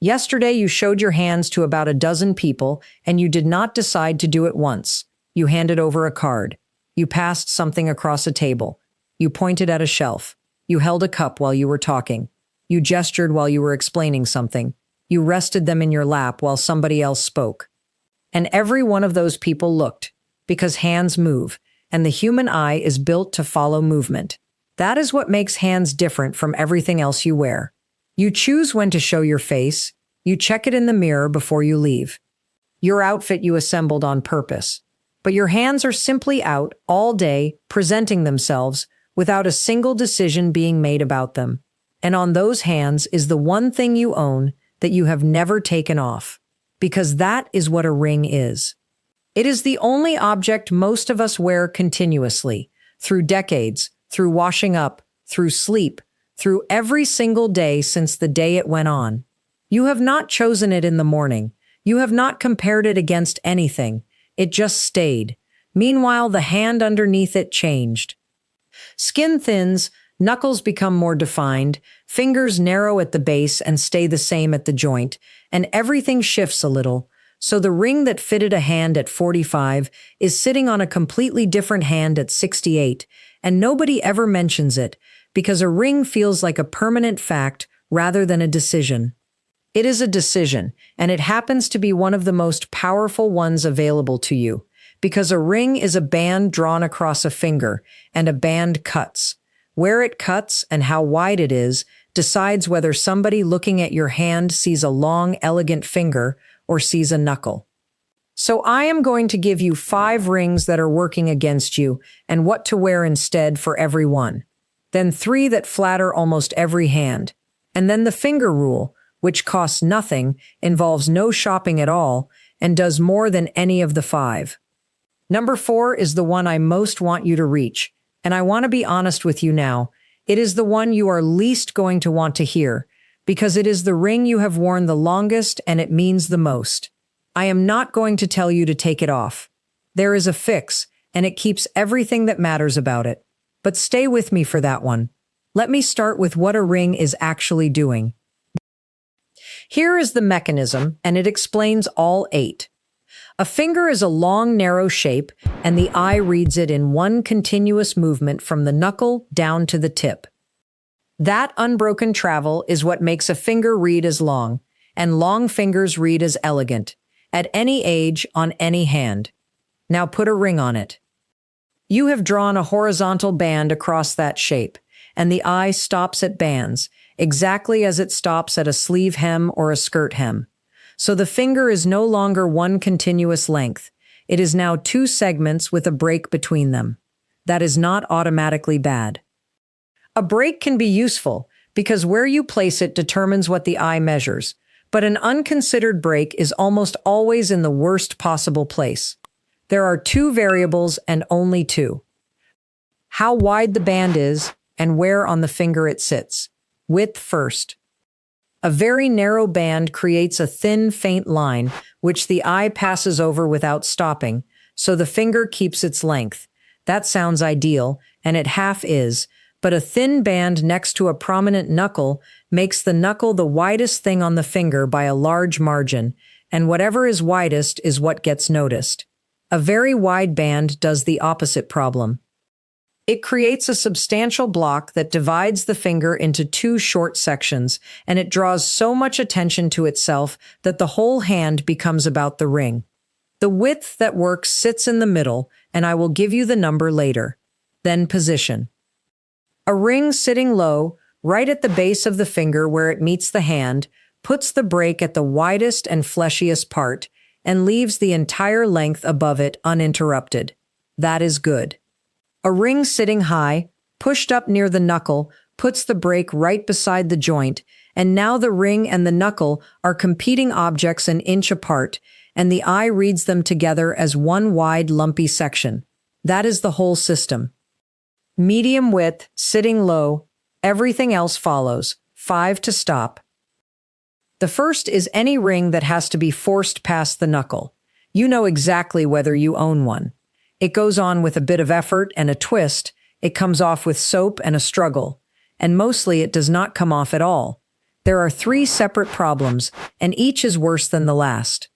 Yesterday, you showed your hands to about a dozen people, and you did not decide to do it once. You handed over a card. You passed something across a table. You pointed at a shelf. You held a cup while you were talking. You gestured while you were explaining something. You rested them in your lap while somebody else spoke. And every one of those people looked, because hands move, and the human eye is built to follow movement. That is what makes hands different from everything else you wear. You choose when to show your face. You check it in the mirror before you leave. Your outfit you assembled on purpose. But your hands are simply out all day, presenting themselves, without a single decision being made about them. And on those hands is the one thing you own that you have never taken off. Because that is what a ring is. It is the only object most of us wear continuously, through decades, through washing up, through sleep, through every single day since the day it went on. You have not chosen it in the morning. You have not compared it against anything. It just stayed. Meanwhile, the hand underneath it changed. Skin thins, knuckles become more defined, fingers narrow at the base and stay the same at the joint, and everything shifts a little. So the ring that fitted a hand at 45 is sitting on a completely different hand at 68, and nobody ever mentions it, because a ring feels like a permanent fact rather than a decision. It is a decision, and it happens to be one of the most powerful ones available to you, because a ring is a band drawn across a finger, and a band cuts. Where it cuts and how wide it is decides whether somebody looking at your hand sees a long, elegant finger or sees a knuckle. So I am going to give you 5 rings that are working against you and what to wear instead for every one. Then 3 that flatter almost every hand. And then the finger rule, which costs nothing, involves no shopping at all, and does more than any of the 5. Number 4 is the one I most want you to reach, and I want to be honest with you now. It is the one you are least going to want to hear, because it is the ring you have worn the longest and it means the most. I am not going to tell you to take it off. There is a fix, and it keeps everything that matters about it. But stay with me for that one. Let me start with what a ring is actually doing. Here is the mechanism, and it explains all 8. A finger is a long, narrow shape, and the eye reads it in one continuous movement from the knuckle down to the tip. That unbroken travel is what makes a finger read as long, and long fingers read as elegant, at any age, on any hand. Now put a ring on it. You have drawn a horizontal band across that shape, and the eye stops at bands, exactly as it stops at a sleeve hem or a skirt hem. So the finger is no longer one continuous length. It is now 2 segments with a break between them. That is not automatically bad. A break can be useful because where you place it determines what the eye measures, but an unconsidered break is almost always in the worst possible place. There are 2 variables and only 2. How wide the band is and where on the finger it sits. Width first. A very narrow band creates a thin, faint line, which the eye passes over without stopping, so the finger keeps its length. That sounds ideal, and it half is, but a thin band next to a prominent knuckle makes the knuckle the widest thing on the finger by a large margin, and whatever is widest is what gets noticed. A very wide band does the opposite problem. It creates a substantial block that divides the finger into 2 short sections, and it draws so much attention to itself that the whole hand becomes about the ring. The width that works sits in the middle, and I will give you the number later. Then position. A ring sitting low, right at the base of the finger where it meets the hand, puts the break at the widest and fleshiest part, and leaves the entire length above it uninterrupted. That is good. A ring sitting high, pushed up near the knuckle, puts the break right beside the joint, and now the ring and the knuckle are competing objects an inch apart, and the eye reads them together as one wide, lumpy section. That is the whole system. Medium width, sitting low, everything else follows. 5 to stop. The first is any ring that has to be forced past the knuckle. You know exactly whether you own one. It goes on with a bit of effort and a twist. It comes off with soap and a struggle. And mostly it does not come off at all. There are three separate problems, and each is worse than the last.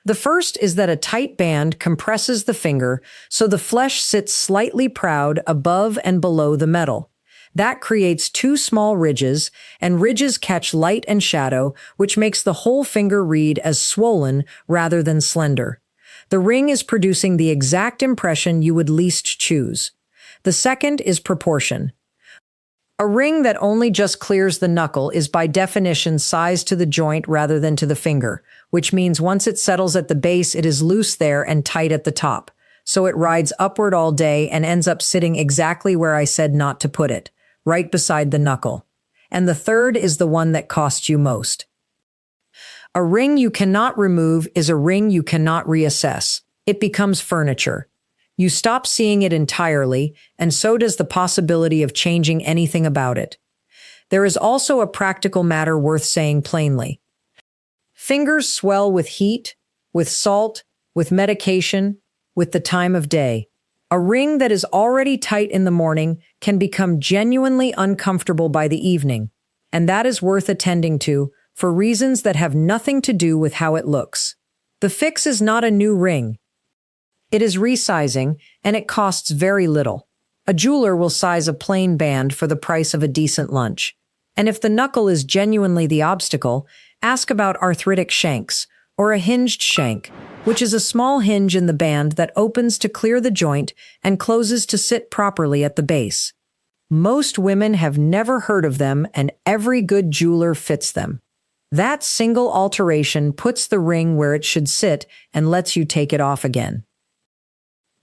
The first is that a tight band compresses the finger so the flesh sits slightly proud above and below the metal. That creates two small ridges, and ridges catch light and shadow, which makes the whole finger read as swollen rather than slender. The ring is producing the exact impression you would least choose. The second is proportion. A ring that only just clears the knuckle is by definition sized to the joint rather than to the finger, which means once it settles at the base, it is loose there and tight at the top. So it rides upward all day and ends up sitting exactly where I said not to put it, right beside the knuckle. And the third is the one that costs you most. A ring you cannot remove is a ring you cannot reassess. It becomes furniture. You stop seeing it entirely, and so does the possibility of changing anything about it. There is also a practical matter worth saying plainly. Fingers swell with heat, with salt, with medication, with the time of day. A ring that is already tight in the morning can become genuinely uncomfortable by the evening, and that is worth attending to for reasons that have nothing to do with how it looks. The fix is not a new ring. It is resizing, and it costs very little. A jeweler will size a plain band for the price of a decent lunch. And if the knuckle is genuinely the obstacle, ask about arthritic shanks, or a hinged shank, which is a small hinge in the band that opens to clear the joint and closes to sit properly at the base. Most women have never heard of them, and every good jeweler fits them. That single alteration puts the ring where it should sit and lets you take it off again.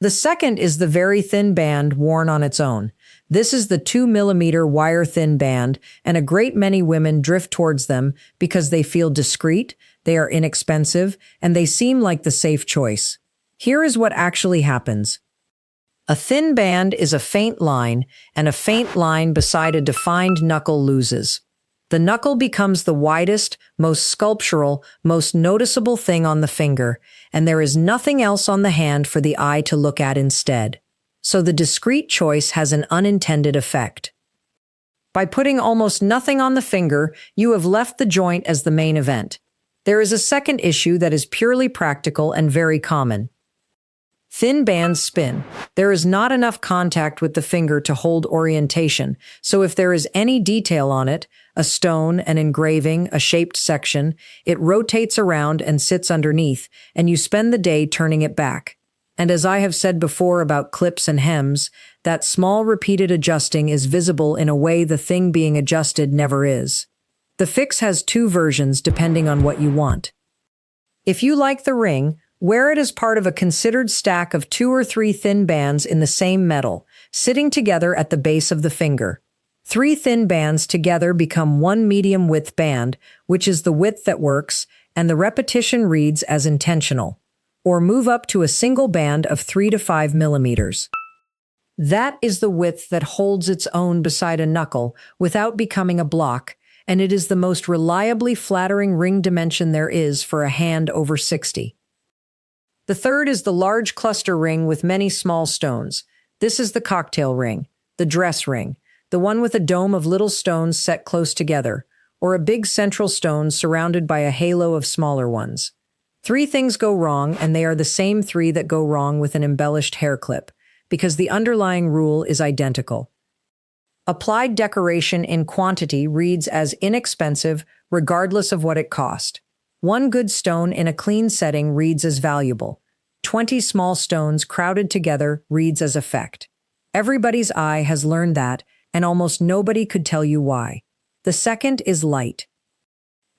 The second is the very thin band worn on its own. This is the 2mm wire-thin band, and a great many women drift towards them because they feel discreet, they are inexpensive, and they seem like the safe choice. Here is what actually happens. A thin band is a faint line, and a faint line beside a defined knuckle loses. The knuckle becomes the widest, most sculptural, most noticeable thing on the finger, and there is nothing else on the hand for the eye to look at instead. So the discreet choice has an unintended effect. By putting almost nothing on the finger, you have left the joint as the main event. There is a second issue that is purely practical and very common. Thin bands spin. There is not enough contact with the finger to hold orientation, so if there is any detail on it, a stone, an engraving, a shaped section, it rotates around and sits underneath, and you spend the day turning it back. And as I have said before about clips and hems, that small repeated adjusting is visible in a way the thing being adjusted never is. The fix has two versions depending on what you want. If you like the ring, wear it as part of a considered stack of 2 or 3 thin bands in the same metal, sitting together at the base of the finger. 3 thin bands together become one medium-width band, which is the width that works, and the repetition reads as intentional. Or move up to a single band of 3 to 5 millimeters. That is the width that holds its own beside a knuckle without becoming a block, and it is the most reliably flattering ring dimension there is for a hand over 60. The third is the large cluster ring with many small stones. This is the cocktail ring, the dress ring, the one with a dome of little stones set close together, or a big central stone surrounded by a halo of smaller ones. 3 things go wrong, and they are the same 3 that go wrong with an embellished hair clip, because the underlying rule is identical. Applied decoration in quantity reads as inexpensive regardless of what it cost. 1 good stone in a clean setting reads as valuable. 20 small stones crowded together reads as effect. Everybody's eye has learned that, and almost nobody could tell you why. The second is light.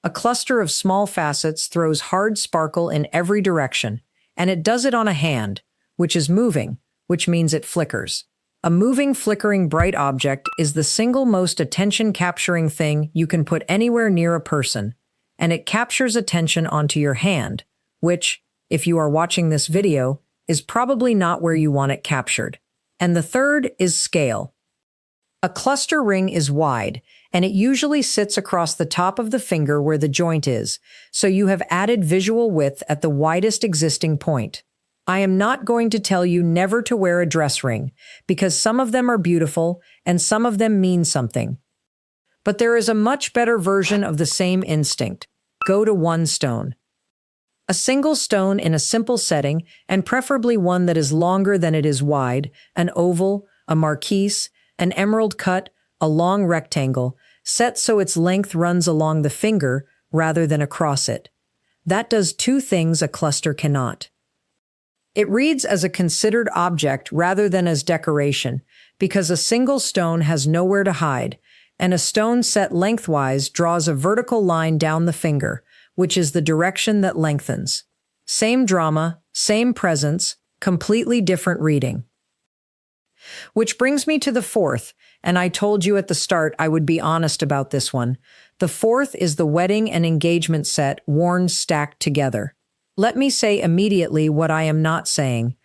A cluster of small facets throws hard sparkle in every direction, and it does it on a hand, which is moving, which means it flickers. A moving, flickering, bright object is the single most attention-capturing thing you can put anywhere near a person, and it captures attention onto your hand, which, if you are watching this video, is probably not where you want it captured. And the third is scale. A cluster ring is wide, and it usually sits across the top of the finger where the joint is, so you have added visual width at the widest existing point. I am not going to tell you never to wear a dress ring, because some of them are beautiful and some of them mean something. But there is a much better version of the same instinct. Go to one stone. A single stone in a simple setting, and preferably one that is longer than it is wide, an oval, a marquise, an emerald cut, a long rectangle, set so its length runs along the finger rather than across it. That does two things a cluster cannot. It reads as a considered object rather than as decoration, because a single stone has nowhere to hide, and a stone set lengthwise draws a vertical line down the finger, which is the direction that lengthens. Same drama, same presence, completely different reading. Which brings me to the fourth, and I told you at the start I would be honest about this one. The fourth is the wedding and engagement set worn stacked together. Let me say immediately what I am not saying.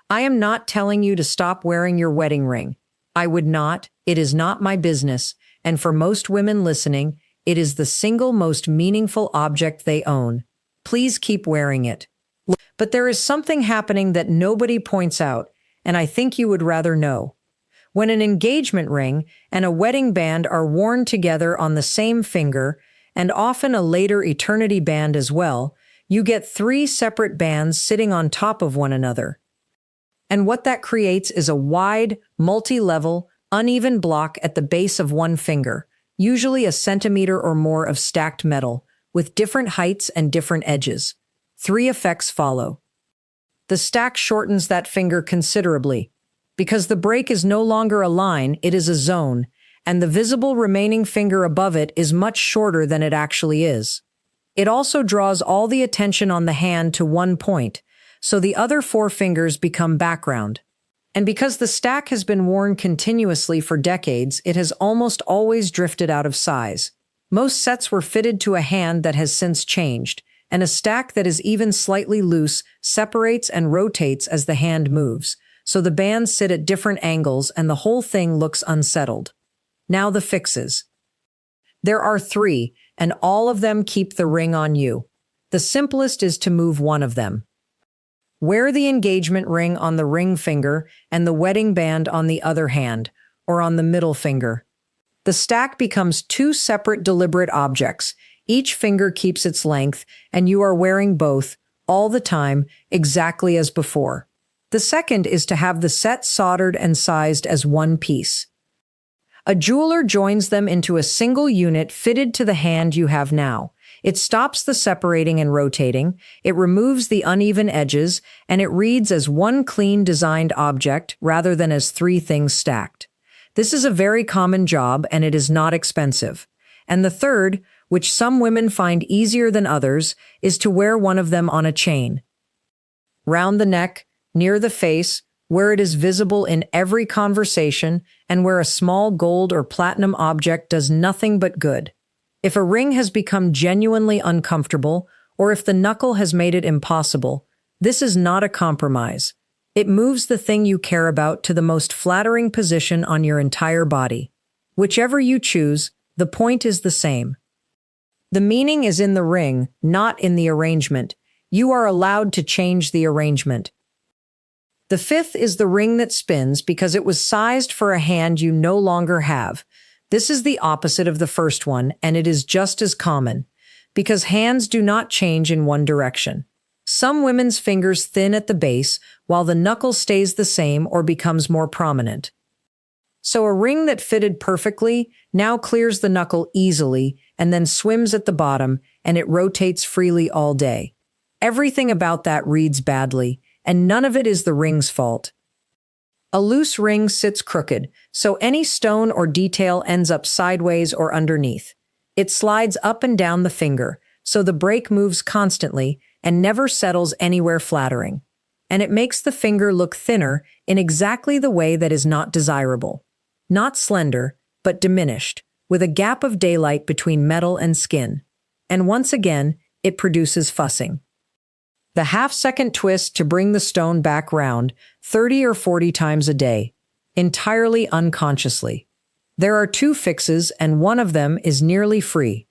I am not telling you to stop wearing your wedding ring. I would not. It is not my business, and for most women listening, it is the single most meaningful object they own. Please keep wearing it. But there is something happening that nobody points out, and I think you would rather know. When an engagement ring and a wedding band are worn together on the same finger, and often a later eternity band as well, you get three separate bands sitting on top of one another. And what that creates is a wide, multi-level, uneven block at the base of one finger, usually a centimeter or more of stacked metal, with different heights and different edges. Three effects follow. The stack shortens that finger considerably. Because the break is no longer a line, it is a zone, and the visible remaining finger above it is much shorter than it actually is. It also draws all the attention on the hand to one point, so the other four fingers become background. And because the stack has been worn continuously for decades, it has almost always drifted out of size. Most sets were fitted to a hand that has since changed, and a stack that is even slightly loose separates and rotates as the hand moves, so the bands sit at different angles and the whole thing looks unsettled. Now the fixes. There are three, and all of them keep the ring on you. The simplest is to move one of them. Wear the engagement ring on the ring finger and the wedding band on the other hand, or on the middle finger. The stack becomes two separate deliberate objects. Each finger keeps its length, and you are wearing both, all the time, exactly as before. The second is to have the set soldered and sized as one piece. A jeweler joins them into a single unit fitted to the hand you have now. It stops the separating and rotating, it removes the uneven edges, and it reads as one clean designed object rather than as three things stacked. This is a very common job, and it is not expensive. And the third, which some women find easier than others, is to wear one of them on a chain. Round the neck, near the face, where it is visible in every conversation, and where a small gold or platinum object does nothing but good. If a ring has become genuinely uncomfortable, or if the knuckle has made it impossible, this is not a compromise. It moves the thing you care about to the most flattering position on your entire body. Whichever you choose, the point is the same. The meaning is in the ring, not in the arrangement. You are allowed to change the arrangement. The fifth is the ring that spins because it was sized for a hand you no longer have. This is the opposite of the first one, and it is just as common, because hands do not change in one direction. Some women's fingers thin at the base, while the knuckle stays the same or becomes more prominent. So a ring that fitted perfectly now clears the knuckle easily and then swims at the bottom, and it rotates freely all day. Everything about that reads badly, and none of it is the ring's fault. A loose ring sits crooked, so any stone or detail ends up sideways or underneath. It slides up and down the finger, so the break moves constantly and never settles anywhere flattering. And it makes the finger look thinner in exactly the way that is not desirable. Not slender, but diminished, with a gap of daylight between metal and skin. And once again, it produces fussing. The half-second twist to bring the stone back round 30 or 40 times a day, entirely unconsciously. There are two fixes, and one of them is nearly free.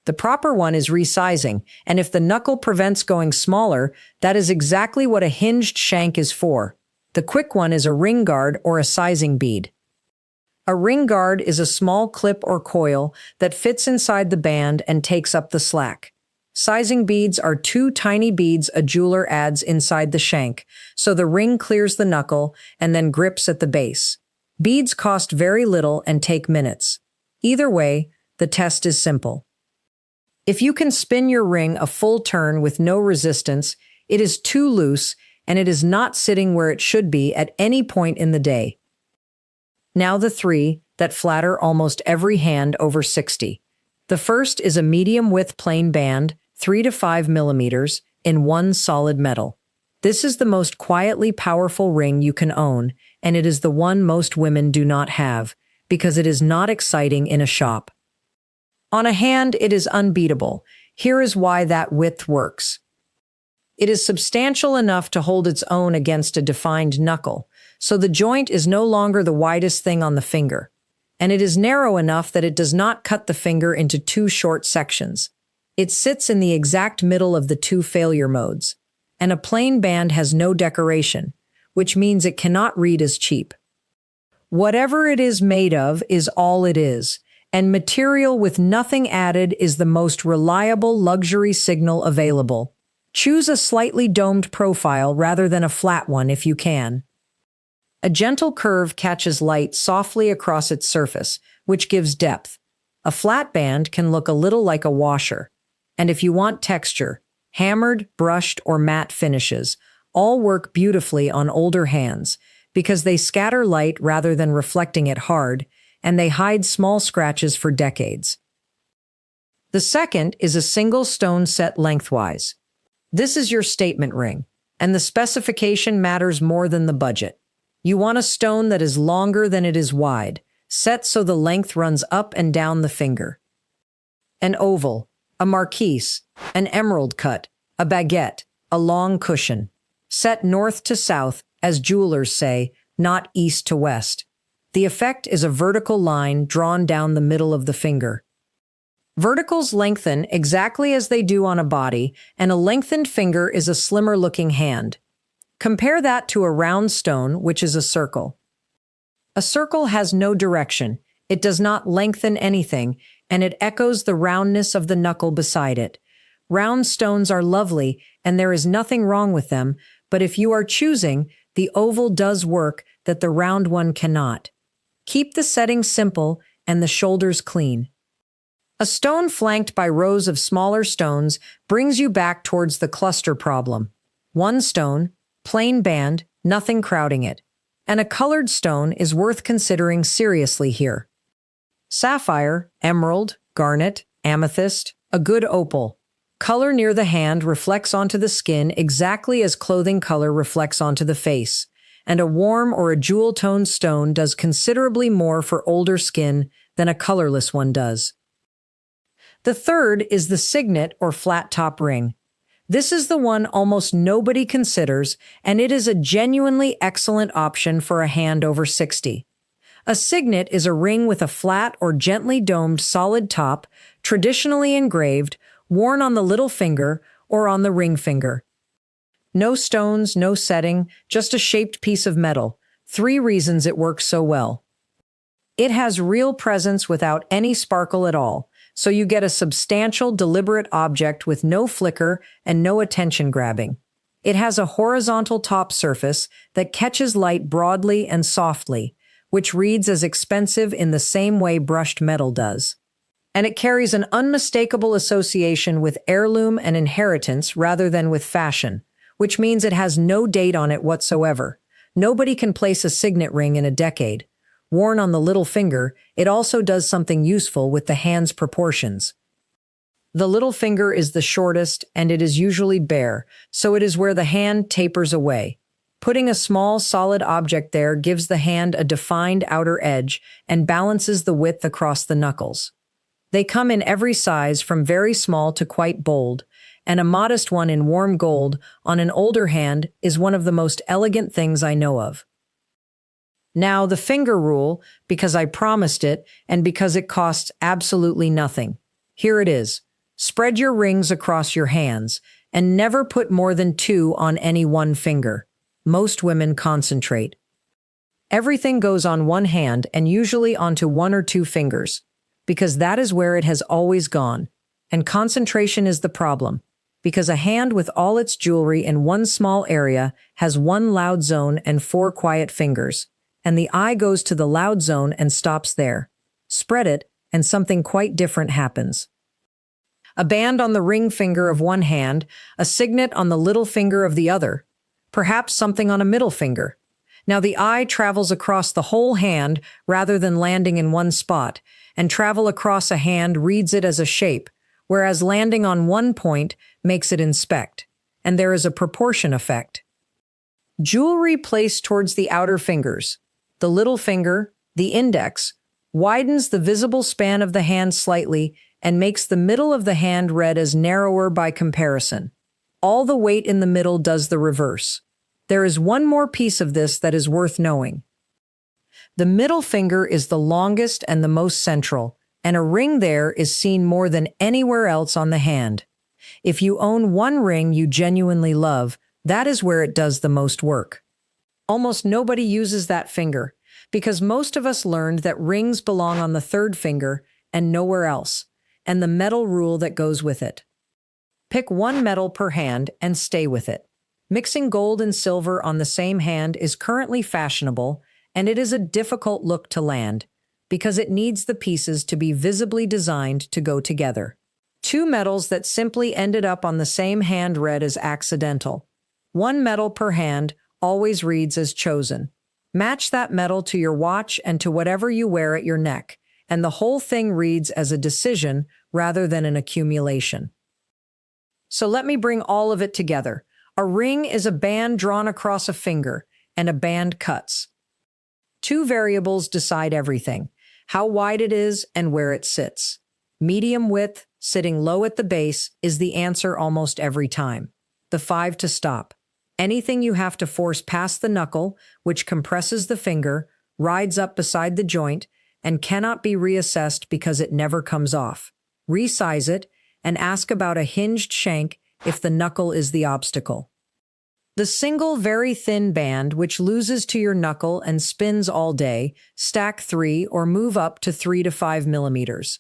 The proper one is resizing, and if the knuckle prevents going smaller, that is exactly what a hinged shank is for. The quick one is a ring guard or a sizing bead. A ring guard is a small clip or coil that fits inside the band and takes up the slack. Sizing beads are two tiny beads a jeweler adds inside the shank, so the ring clears the knuckle and then grips at the base. Beads cost very little and take minutes. Either way, the test is simple. If you can spin your ring a full turn with no resistance, it is too loose and it is not sitting where it should be at any point in the day. Now the three that flatter almost every hand over 60. The first is a medium-width plain band, 3 to 5 millimeters, in one solid metal. This is the most quietly powerful ring you can own, and it is the one most women do not have, because it is not exciting in a shop. On a hand, it is unbeatable. Here is why that width works. It is substantial enough to hold its own against a defined knuckle, so the joint is no longer the widest thing on the finger, and it is narrow enough that it does not cut the finger into two short sections. It sits in the exact middle of the two failure modes, and a plain band has no decoration, which means it cannot read as cheap. Whatever it is made of is all it is, and material with nothing added is the most reliable luxury signal available. Choose a slightly domed profile rather than a flat one if you can. A gentle curve catches light softly across its surface, which gives depth. A flat band can look a little like a washer. And if you want texture, hammered, brushed, or matte finishes all work beautifully on older hands because they scatter light rather than reflecting it hard, and they hide small scratches for decades. The second is a single stone set lengthwise. This is your statement ring, and the specification matters more than the budget. You want a stone that is longer than it is wide, set so the length runs up and down the finger. An oval, a marquise, an emerald cut, a baguette, a long cushion. Set north to south, as jewelers say, not east to west. The effect is a vertical line drawn down the middle of the finger. Verticals lengthen exactly as they do on a body, and a lengthened finger is a slimmer-looking hand. Compare that to a round stone, which is a circle. A circle has no direction, it does not lengthen anything, and it echoes the roundness of the knuckle beside it. Round stones are lovely, and there is nothing wrong with them, but if you are choosing, the oval does work that the round one cannot. Keep the setting simple and the shoulders clean. A stone flanked by rows of smaller stones brings you back towards the cluster problem. One stone, plain band, nothing crowding it. And a colored stone is worth considering seriously here. Sapphire, emerald, garnet, amethyst, a good opal. Color near the hand reflects onto the skin exactly as clothing color reflects onto the face, and a warm or a jewel-toned stone does considerably more for older skin than a colorless one does. The third is the signet or flat-top ring. This is the one almost nobody considers, and it is a genuinely excellent option for a hand over 60. A signet is a ring with a flat or gently domed solid top, traditionally engraved, worn on the little finger or on the ring finger. No stones, no setting, just a shaped piece of metal. 3 reasons it works so well. It has real presence without any sparkle at all, so you get a substantial, deliberate object with no flicker and no attention grabbing. It has a horizontal top surface that catches light broadly and softly, which reads as expensive in the same way brushed metal does. And it carries an unmistakable association with heirloom and inheritance rather than with fashion, which means it has no date on it whatsoever. Nobody can place a signet ring in a decade. Worn on the little finger, it also does something useful with the hand's proportions. The little finger is the shortest, and it is usually bare, so it is where the hand tapers away. Putting a small, solid object there gives the hand a defined outer edge and balances the width across the knuckles. They come in every size from very small to quite bold, and a modest one in warm gold on an older hand is one of the most elegant things I know of. Now, the finger rule, because I promised it and because it costs absolutely nothing. Here it is. Spread your rings across your hands and never put more than 2 on any one finger. Most women concentrate. Everything goes on one hand and usually onto one or two fingers, because that is where it has always gone. And concentration is the problem, because a hand with all its jewelry in one small area has one loud zone and four quiet fingers, and the eye goes to the loud zone and stops there. Spread it, and something quite different happens. A band on the ring finger of one hand, a signet on the little finger of the other, perhaps something on a middle finger. Now the eye travels across the whole hand rather than landing in one spot, and travel across a hand reads it as a shape, whereas landing on one point makes it inspect, and there is a proportion effect. Jewelry placed towards the outer fingers, the little finger, the index, widens the visible span of the hand slightly and makes the middle of the hand read as narrower by comparison. All the weight in the middle does the reverse. There is one more piece of this that is worth knowing. The middle finger is the longest and the most central, and a ring there is seen more than anywhere else on the hand. If you own one ring you genuinely love, that is where it does the most work. Almost nobody uses that finger, because most of us learned that rings belong on the third finger and nowhere else, and the metal rule that goes with it. Pick one metal per hand and stay with it. Mixing gold and silver on the same hand is currently fashionable, and it is a difficult look to land, because it needs the pieces to be visibly designed to go together. Two metals that simply ended up on the same hand read as accidental. One metal per hand always reads as chosen. Match that metal to your watch and to whatever you wear at your neck, and the whole thing reads as a decision rather than an accumulation. So let me bring all of it together. A ring is a band drawn across a finger, and a band cuts. Two variables decide everything: how wide it is and where it sits. Medium width, sitting low at the base, is the answer almost every time. The 5 to stop. Anything you have to force past the knuckle, which compresses the finger, rides up beside the joint, and cannot be reassessed because it never comes off. Resize it, and ask about a hinged shank if the knuckle is the obstacle. The single very thin band which loses to your knuckle and spins all day, stack 3 or move up to 3 to 5 millimeters.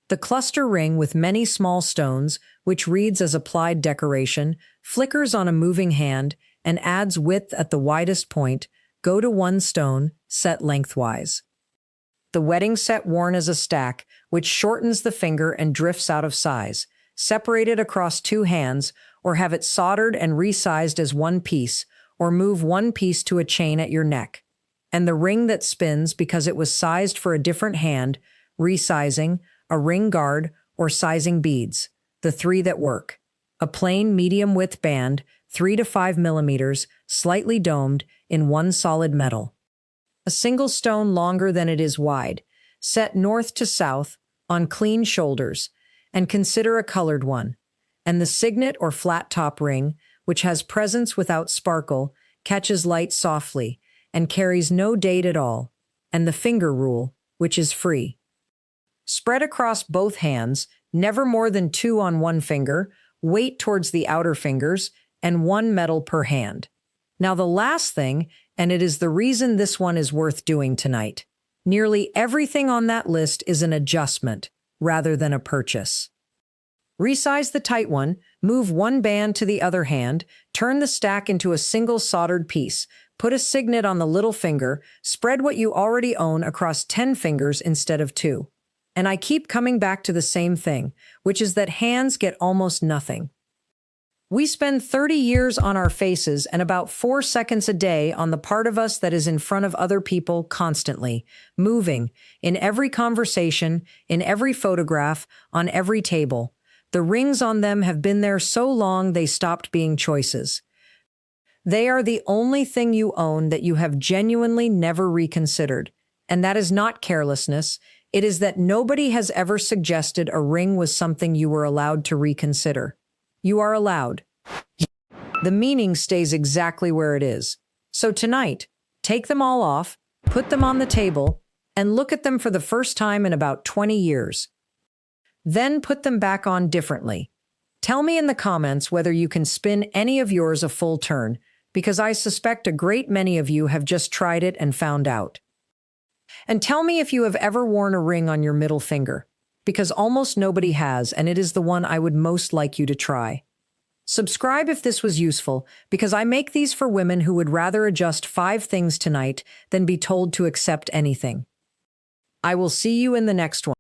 The cluster ring with many small stones, which reads as applied decoration, flickers on a moving hand, and adds width at the widest point, go to one stone, set lengthwise. The wedding set worn as a stack, which shortens the finger and drifts out of size, separate it across two hands, or have it soldered and resized as one piece, or move one piece to a chain at your neck. And the ring that spins because it was sized for a different hand, resizing, a ring guard, or sizing beads, the 3 that work. A plain medium-width band, 3 to 5 millimeters, slightly domed, in one solid metal. A single stone longer than it is wide, set north to south, on clean shoulders, and consider a colored one. And the signet or flat-top ring, which has presence without sparkle, catches light softly, and carries no date at all, and the finger rule, which is free. Spread across both hands, never more than 2 on one finger, weight towards the outer fingers, and 1 metal per hand. Now the last thing, and it is the reason this one is worth doing tonight. Nearly everything on that list is an adjustment, rather than a purchase. Resize the tight one, move one band to the other hand, turn the stack into a single soldered piece, put a signet on the little finger, spread what you already own across 10 fingers instead of 2. And I keep coming back to the same thing, which is that hands get almost nothing. We spend 30 years on our faces and about 4 seconds a day on the part of us that is in front of other people constantly, moving, in every conversation, in every photograph, on every table. The rings on them have been there so long they stopped being choices. They are the only thing you own that you have genuinely never reconsidered. And that is not carelessness. It is that nobody has ever suggested a ring was something you were allowed to reconsider. You are allowed. The meaning stays exactly where it is. So tonight, take them all off, put them on the table, and look at them for the first time in about 20 years. Then put them back on differently. Tell me in the comments whether you can spin any of yours a full turn. because I suspect a great many of you have just tried it and found out. And tell me if you have ever worn a ring on your middle finger, because almost nobody has, and it is the one I would most like you to try. Subscribe if this was useful, because I make these for women who would rather adjust 5 things tonight than be told to accept anything. I will see you in the next one.